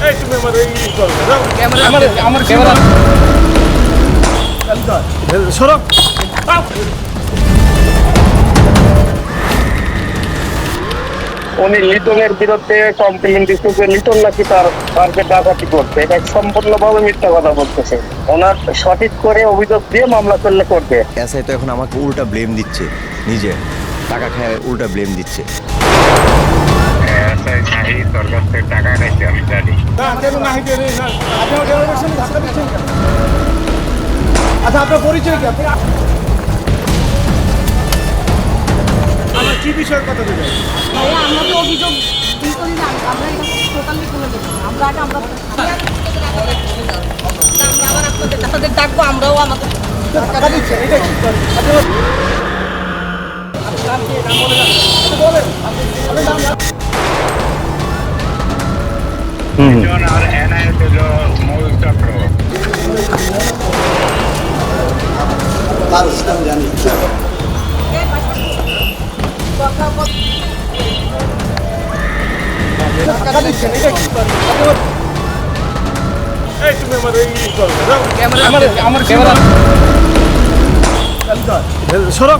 এই তুমি আমার এই করো না আমার ক্যামেরা সরো উনি লিটনের বিরুদ্ধে কমপ্লেন দিচ্ছে যে লিটন নাকি তার পার্কে ডাকাতি করছে। এটা সম্পূর্ণভাবে মিথ্যা কথা বলতেছে। ওনার সঠিক করে অভিযোগ দিয়ে মামলা করলে করবে। এসআই তো এখন আমাকে উল্টা ব্লেম দিচ্ছে, নিজে টাকা খায় উল্টা ব্লেম দিচ্ছে। সরকার থেকে টাকা খাইছে আমি জানি। না কেন না হিতে নেই না আপনি আমার ক্যামেরার সামনে ধাক্কা দিচ্ছেন কেন? আচ্ছা আপনার পরিচয় কি? আমার কি বিষয়ের কথা বলবেন? ভাইয়া আমরা তো অভিযোগ দিই না, আমরা এটা টোটালি তুলে দেবো। আমরা আবার আপনাদের ডাকবো, আমরাও আমাদের টাকা দিচ্ছেন এটা কি? লিটন আর এনআইএস হলো মূল চক্র। টাকা দিচ্ছেন এটা কি? এই তুমি আমার এই করো না আমার ক্যামেরা সরো